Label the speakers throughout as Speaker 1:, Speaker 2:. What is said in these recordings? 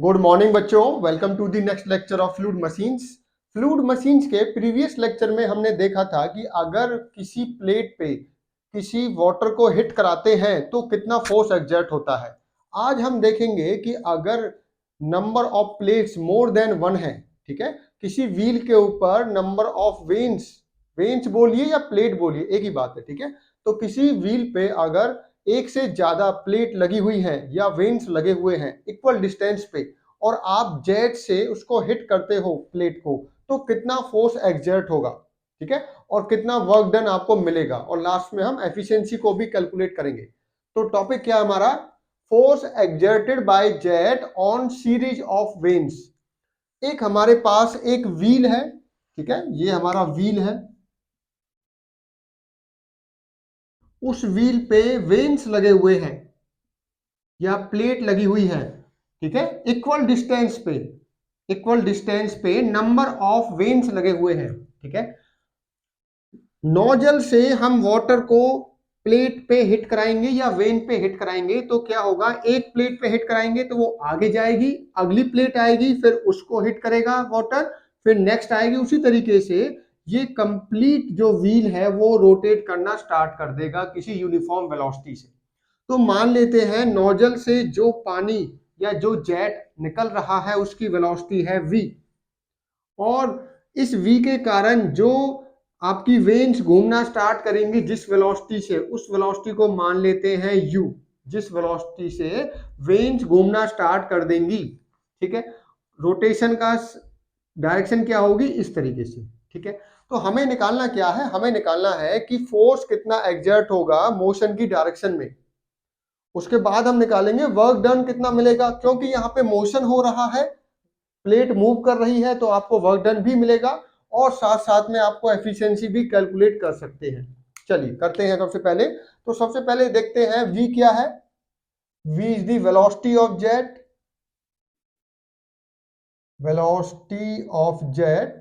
Speaker 1: Good morning बच्चों, welcome to the next lecture of fluid machines. Fluid machines के previous lecture में हमने देखा था कि अगर किसी प्लेट पे किसी वाटर को हिट कराते हैं तो कितना फोर्स एक्सर्ट होता है। आज हम देखेंगे कि अगर number of plates more than one है, ठीक है, किसी व्हील के ऊपर नंबर ऑफ वेन्स, वेन्स बोलिए या प्लेट बोलिए, एक ही बात है, ठीक है। तो किसी व्हील पे अगर एक से ज्यादा प्लेट लगी हुई है या वेन्स लगे हुए हैं इक्वल डिस्टेंस पे, और आप जेट से उसको हिट करते हो प्लेट को, तो कितना फोर्स एक्सर्ट होगा, ठीक है, और कितना वर्क डन आपको मिलेगा, और लास्ट में हम एफिशिएंसी को भी कैलकुलेट करेंगे। तो टॉपिक क्या है हमारा? Force exerted bye jet on series of veins. एक हमारे पास एक व्हील है, ठीक है, ये हमारा व्हील है, उस व्हील पे वेन्स लगे हुए हैं या प्लेट लगी हुई है, ठीक है, इक्वल डिस्टेंस पे नंबर ऑफ वेन्स लगे हुए हैं, ठीक है। नोजल से हम वाटर को प्लेट पे हिट कराएंगे या वेन पे हिट कराएंगे तो क्या होगा, एक प्लेट पे हिट कराएंगे तो वो आगे जाएगी, अगली प्लेट आएगी, फिर उसको हिट करेगा वाटर, फिर नेक्स्ट आएगी। उसी तरीके से ये कंप्लीट जो व्हील है वो रोटेट करना स्टार्ट कर देगा किसी यूनिफॉर्म वेलोसिटी से। तो मान लेते हैं नोजल से जो पानी या जो जेट निकल रहा है उसकी वेलोसिटी है v, और इस v के कारण जो आपकी वेन्स घूमना स्टार्ट करेंगी जिस वेलोसिटी से, उस वेलोसिटी को मान लेते हैं u। जिस वेलोसिटी से वेन्स घूमना स्टार्ट कर देंगी, ठीक है, रोटेशन का डायरेक्शन क्या होगी, इस तरीके से, ठीक है। तो हमें निकालना क्या है? हमें निकालना है कि फोर्स कितना एक्सर्ट होगा मोशन की डायरेक्शन में। उसके बाद हम निकालेंगे वर्क डन कितना मिलेगा, क्योंकि यहाँ पे मोशन हो रहा है, प्लेट मूव कर रही है, तो आपको वर्क डन भी मिलेगा, और साथ साथ में आपको एफिशिएंसी भी कैलकुलेट कर सकते हैं। चलिए करते हैं। सबसे पहले देखते हैं v क्या है। v is the velocity of jet,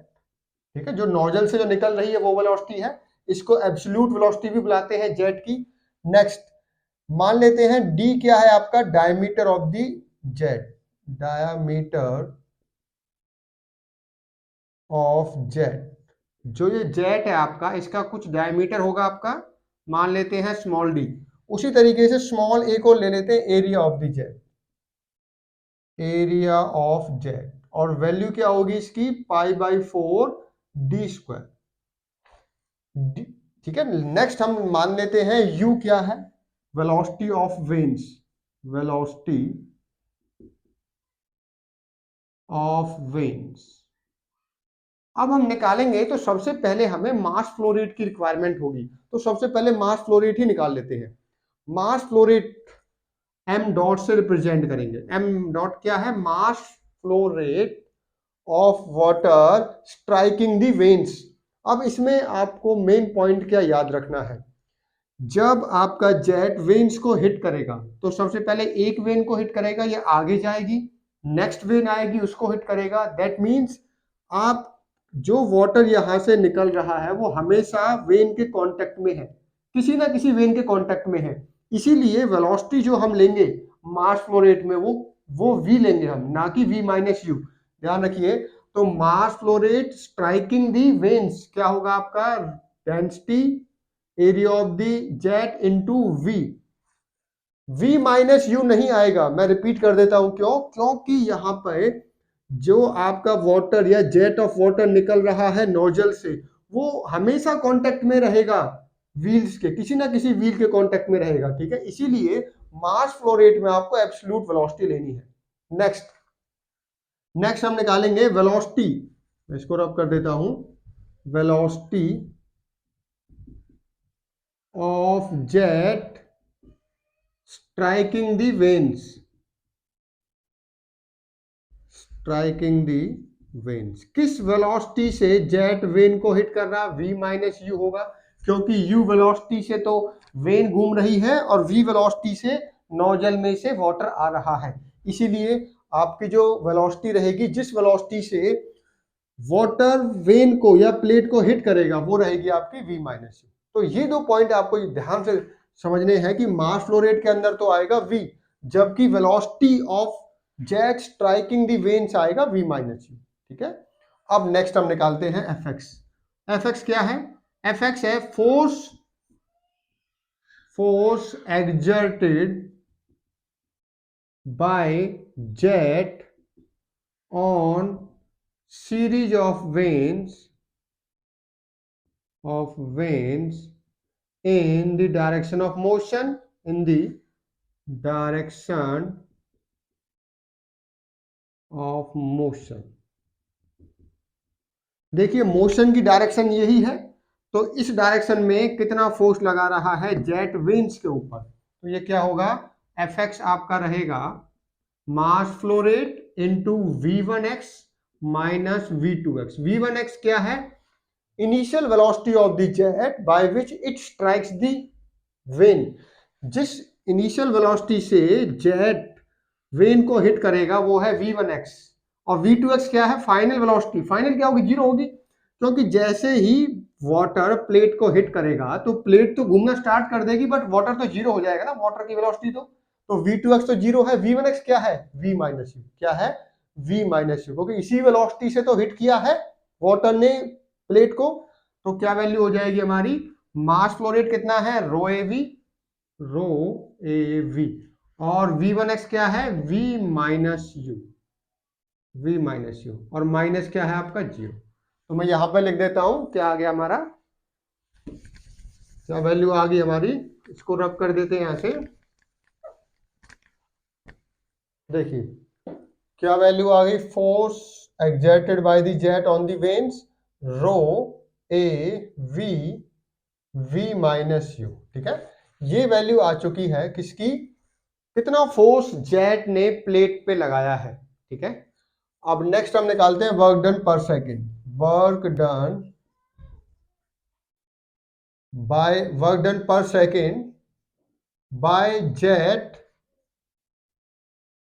Speaker 1: ठीक है, जो नोजल से जो निकल रही है वो वेलोसिटी है। इसको एब्सोल्यूट वेलोसिटी भी बुलाते हैं जेट की। नेक्स्ट मान लेते हैं d क्या है आपका, diameter of the jet, diameter of jet. जो ये जेट है आपका, इसका कुछ डायमीटर होगा आपका, मान लेते हैं स्मॉल डी। उसी तरीके से स्मॉल ए को ले लेते हैं area of the jet, area of jet, और वैल्यू क्या होगी इसकी, π/4 d स्क्वायर, ठीक है। नेक्स्ट हम मान लेते हैं u क्या है, velocity of veins, velocity of veins. अब हम निकालेंगे तो सबसे पहले हमें मास फ्लो रेट की रिक्वायरमेंट होगी, तो सबसे पहले मास फ्लो रेट ही निकाल लेते हैं। Mass flow rate m dot से रिप्रेजेंट करेंगे। m डॉट क्या है, mass flow rate of water striking the veins. अब इसमें आपको मेन पॉइंट क्या याद रखना है, जब आपका जेट वेन्स को हिट करेगा तो सबसे पहले एक वेन को हिट करेगा, ये आगे जाएगी, नेक्स्ट वेन आएगी उसको हिट करेगा। दैट मीन्स आप जो वाटर यहां से निकल रहा है वो हमेशा वेन के कांटेक्ट में है, किसी ना किसी वेन के कांटेक्ट में है। इसीलिए वेलोसिटी जो हम लेंगे मास फ्लो रेट में वो v लेंगे हम, ना कि v-u। ध्यान रखिए। तो मास फ्लो रेट स्ट्राइकिंग दी वेन्स क्या होगा आपका, density area of the jet into v-u नहीं आएगा। मैं रिपीट कर देता हूं, क्योंकि यहां पर जो आपका वाटर या जेट ऑफ वाटर निकल रहा है नोजल से, वो हमेशा कांटेक्ट में रहेगा व्हील्स के, किसी ना किसी व्हील के कांटेक्ट में रहेगा, ठीक है। इसीलिए मास फ्लो रेट में आपको एब्सोल्यूट वेलोसिटी लेनी है। नेक्स्ट हम निकालेंगे वेलोसिटी, इसको रब कर देता हूं, velocity of jet striking the veins, striking the veins. किस वेलोसिटी से जेट वेन को हिट कर रहा, v-u होगा, क्योंकि u वेलोसिटी से तो वेन घूम रही है और v वेलोसिटी से नोजल में से वाटर आ रहा है। इसीलिए आपकी जो वेलोसिटी रहेगी, जिस वेलोसिटी से वाटर वेन को या प्लेट को हिट करेगा, वो रहेगी आपकी v-u। तो ये दो पॉइंट आपको ध्यान से समझने हैं कि मास फ्लो रेट के अंदर तो आएगा v, जबकि velocity of jet striking the veins आएगा V माइनस यू, ठीक है। अब नेक्स्ट हम निकालते हैं Fx। Fx क्या है? Fx है force exerted by jet on series of veins in the direction of motion, in the direction of motion। देखिए मोशन की डायरेक्शन यही है, तो इस डायरेक्शन में कितना फोर्स लगा रहा है जेट वेन्स के ऊपर, तो ये क्या होगा, Fx आपका रहेगा mass flow rate into V1x minus V2x। V1x क्या है? Initial velocity of the jet by which it strikes the when. जिस इनिशियल वेलोसिटी से जेट वेन को हिट करेगा वो है V1x, और V2x क्या है? Final velocity. फाइनल क्या होगी? जीरो होगी, क्योंकि जैसे ही वाटर प्लेट को हिट करेगा तो प्लेट तो घूमना स्टार्ट कर देगी, बट वाटर तो जीरो हो जाएगा ना, वाटर की वेलोसिटी तो V2x तो जीरो है। V1x क्या है? V minus you. क्या है? V माइनस यू, क्योंकि इसी वेलोसिटी से तो हिट किया है वाटर ने प्लेट को। तो क्या वैल्यू हो जाएगी हमारी? मास फ्लो रेट कितना है? रो ए वी, और V1x क्या है? V माइनस यू, और माइनस क्या है आपका? जीरो। तो मैं यहां पर लिख देता हूं, क्या आ गया हमारा, क्या वैल्यू आ गई हमारी, इसको रब कर देते हैं यहां से। देखिए क्या वैल्यू आ गई, force exerted by the jet on the vanes rho A we minus u, ठीक है। ये वैल्यू आ चुकी है किसकी? कितना फोर्स जेट ने प्लेट पे लगाया है, ठीक है। अब नेक्स्ट हम निकालते हैं वर्क डन पर सेकेंड। वर्क डन पर second by jet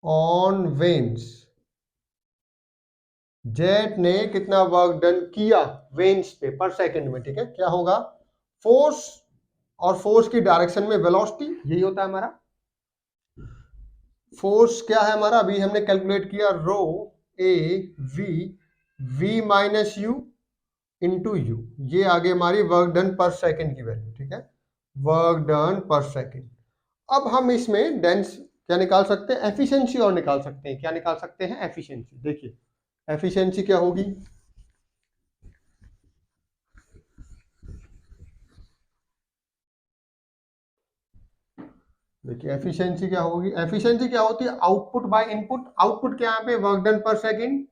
Speaker 1: on veins. Jet ने कितना वर्क डन किया वेन्स पे पर सेकेंड में, ठीक है। क्या होगा? फोर्स, और फोर्स की डायरेक्शन में वेलोसिटी, यही होता है हमारा। फोर्स क्या है हमारा? अभी हमने कैलकुलेट किया rho A we minus u into u. ये आगे हमारी वर्क डन पर सेकेंड की वैल्यू, ठीक है। वर्क डन पर सेकेंड। अब हम इसमें डेंस क्या निकाल सकते हैं? एफिशिएंसी और निकाल सकते हैं। क्या निकाल सकते हैं? एफिशिएंसी। देखिए एफिशिएंसी क्या होगी, देखिए एफिशिएंसी क्या होगी, एफिशिएंसी क्या होती है? Output by input. आउटपुट क्या यहाँ पे? वर्क डन पर सेकेंड,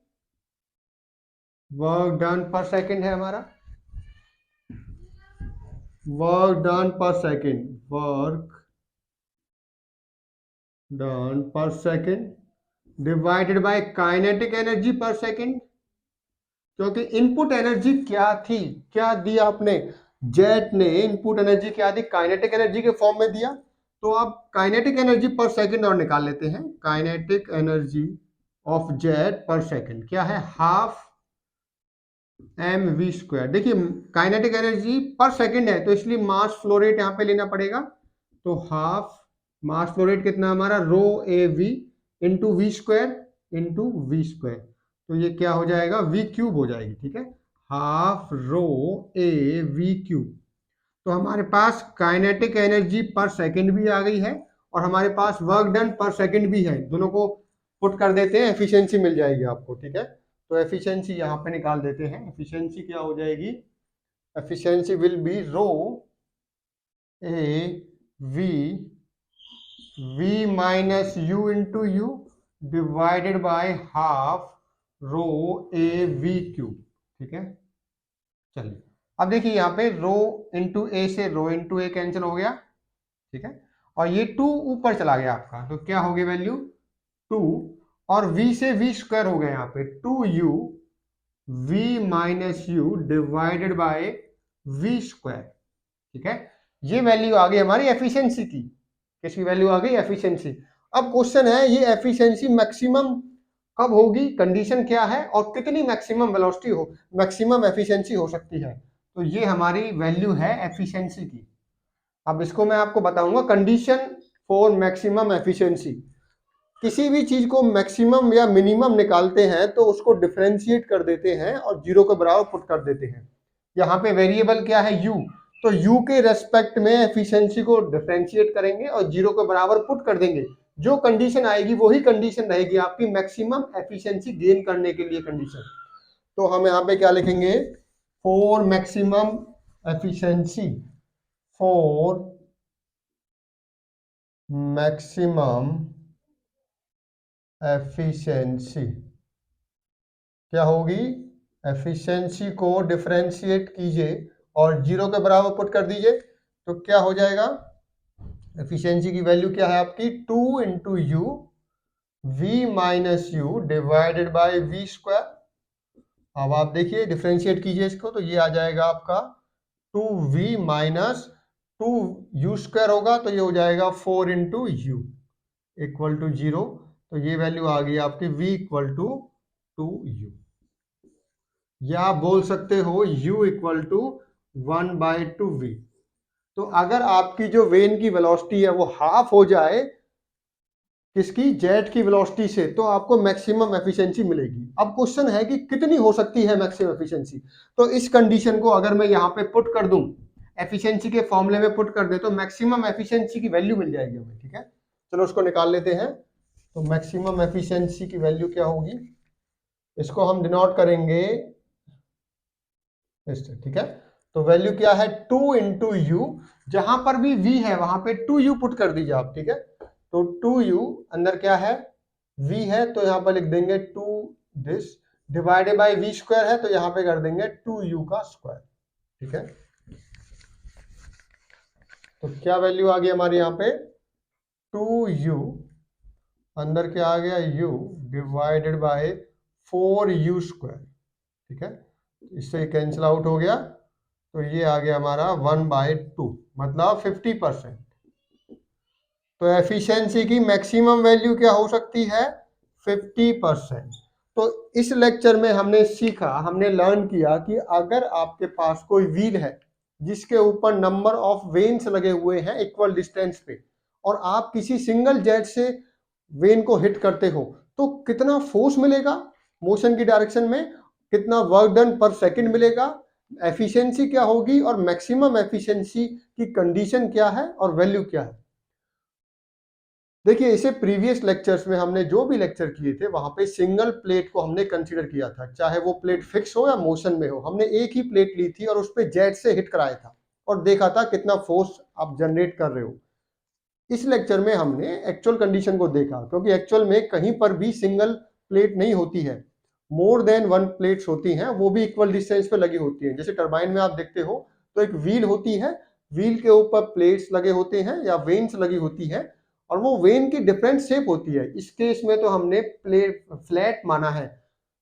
Speaker 1: वर्क डन पर सेकेंड है हमारा, वर्क डन पर सेकेंड, वर्क डन पर second divided by kinetic energy पर सेकेंड। क्योंकि इनपुट एनर्जी क्या थी, क्या दिया आपने? जेट ने इनपुट एनर्जी क्या दी? काइनेटिक एनर्जी के फॉर्म में दिया। तो आप काइनेटिक एनर्जी पर सेकेंड और निकाल लेते हैं। काइनेटिक एनर्जी ऑफ जेट पर सेकेंड क्या है? Half mv²। देखिए काइनेटिक एनर्जी पर सेकेंड है, तो इसलिए मास फ्लो रेट यहां पे लेना पड़ेगा। तो हाफ मास फ्लो रेट कितना हमारा? Rho A v into v square, तो ये क्या हो जाएगा? वी क्यूब हो जाएगी, ठीक है। Half rho A V cube. तो हमारे पास काइनेटिक एनर्जी पर सेकेंड भी आ गई है, और हमारे पास वर्क डन पर सेकेंड भी है। दोनों को पुट कर देते हैं, एफिशिएंसी मिल जाएगी आपको, ठीक है। तो एफिशिएंसी यहाँ पे निकाल देते हैं। एफिशिएंसी क्या हो जाएगी? Efficiency will be rho A we minus u into u divided by half rho A V cube, ठीक है। चलिए अब देखिए यहाँ पे रो इंटू ए से रो इंटू ए कैंसिल हो गया, ठीक है। और ये 2 ऊपर चला गया आपका, तो क्या हो गई वैल्यू? 2, और v से v स्क्वायर हो गया यहाँ पे 2u v minus u divided bye v square, ठीक है। ये वैल्यू आ गई हमारी एफिशिएंसी की। किसकी वैल्यू आ गई? एफिशिएंसी। अब क्वेश्चन है ये एफिशिएंसी मैक्सिमम कब होगी, कंडीशन क्या है, और कितनी मैक्सिमम वेलोसिटी हो, मैक्सिमम एफिशिएंसी हो सकती है। तो ये हमारी वैल्यू है एफिशिएंसी की। अब इसको मैं आपको बताऊंगा कंडीशन फॉर मैक्सिमम एफिशिएंसी। किसी भी चीज को मैक्सिमम या मिनिमम निकालते हैं तो उसको डिफरेंशिएट कर देते हैं और जीरो के बराबर पुट कर देते हैं। यहाँ पे वेरिएबल क्या है, u, तो u के रेस्पेक्ट में एफिशिएंसी को डिफरेंशिएट करेंगे और जीरो के बराबर पुट कर देंगे। जो कंडीशन आएगी वही कंडीशन रहेगी आपकी मैक्सिमम एफिशिएंसी गेन करने के लिए कंडीशन। तो हम यहाँ पे क्या लिखेंगे, for maximum efficiency, for maximum efficiency क्या होगी, एफिशिएंसी को डिफरेंशिएट कीजिए और जीरो के बराबर पुट कर दीजिए। तो क्या हो जाएगा, एफिशिएंसी की वैल्यू क्या है आपकी, 2 into u v minus u divided by v square. अब आप देखिए डिफरेंशिएट कीजिए इसको, तो ये आ जाएगा आपका 2v माइनस 2u स्क्वायर होगा, तो ये हो जाएगा 4 इंटू यू इक्वल टू 0। तो ये वैल्यू आ गई आपकी v इक्वल टू 2u, या आप बोल सकते हो u इक्वल टू 1/2v। तो अगर आपकी जो वेन की वेलोसिटी है वो हाफ हो जाए किसकी, जेट की वेलोसिटी से, तो आपको मैक्सिमम एफिशिएंसी मिलेगी। अब क्वेश्चन है कि कितनी हो सकती है मैक्सिमम एफिशिएंसी। तो इस कंडीशन को अगर मैं यहाँ पे पुट कर दूं, एफिशिएंसी के फॉर्मूले में पुट कर दे, तो मैक्सिमम एफिशिएंसी की वैल्यू मिल जाएगी हमें। ठीक है, चलो उसको निकाल लेते हैं। तो मैक्सिमम एफिशिएंसी की वैल्यू क्या होगी, इसको हम डिनोट करेंगे इससे। ठीक है, तो वैल्यू क्या है, 2 इंटू यू, जहां पर भी v है वहां पे 2u पुट कर दीजिए आप। ठीक है, तो 2u अंदर क्या है, v है, तो यहां पर लिख देंगे 2 this divided by v square है, तो यहां पे कर देंगे 2u का स्क्वायर। ठीक है, तो क्या वैल्यू आ गई हमारे यहाँ पे, 2u अंदर क्या आ गया, u divided by 4u square. ठीक है, इससे कैंसिल आउट हो गया, तो ये आ गया हमारा 1/2, मतलब 50%। तो एफिशिएंसी की मैक्सिमम वैल्यू क्या हो सकती है, 50%। तो इस लेक्चर में हमने सीखा, हमने लर्न किया कि अगर आपके पास कोई व्हील है जिसके ऊपर नंबर ऑफ वेन्स लगे हुए हैं इक्वल डिस्टेंस पे, और आप किसी सिंगल जेट से वेन को हिट करते हो, तो कितना फोर्स मिलेगा मोशन की डायरेक्शन में, कितना वर्क डन पर सेकंड मिलेगा, एफिशिएंसी क्या होगी, और मैक्सिमम एफिशिएंसी की कंडीशन क्या है और वैल्यू क्या है। देखिए, इसे प्रीवियस लेक्चर्स में हमने जो भी लेक्चर किए थे वहां पे सिंगल प्लेट को हमने कंसीडर किया था, चाहे वो प्लेट फिक्स हो या मोशन में हो। हमने एक ही प्लेट ली थी और उस पर जेट से हिट कराया था और देखा था कितना फोर्स आप जनरेट कर रहे हो। इस लेक्चर में हमने एक्चुअल कंडीशन को देखा, क्योंकि एक्चुअल में कहीं पर भी सिंगल प्लेट नहीं होती है, मोर देन वन प्लेट्स होती हैं, वो भी इक्वल डिस्टेंस पे लगी होती हैं। जैसे टरबाइन में आप देखते हो तो एक व्हील होती है, व्हील के ऊपर प्लेट्स लगे होते हैं या वेन्स लगी होती है, और वो वेन की डिफरेंट शेप होती है। इस केस में तो हमने प्लेट फ्लैट माना है।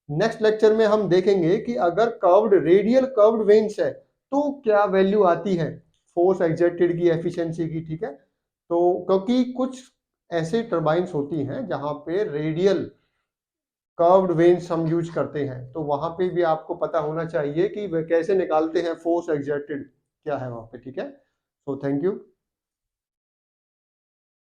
Speaker 1: नेक्स्ट लेक्चर में हम देखेंगे कि अगर कर्व्ड, रेडियल कर्व्ड वेन्स है तो क्या वैल्यू आती है फोर्स एक्सर्टेड की, एफिशिएंसी की। ठीक है, तो क्योंकि कुछ ऐसे टरबाइंस होती हैं जहां पे रेडियल कर्व्ड वेन्स हम यूज करते हैं, तो वहां पे भी आपको पता होना चाहिए कि वे कैसे निकालते हैं फोर्स एक्सर्टेड क्या है वहां पे। ठीक है, सो थैंक यू।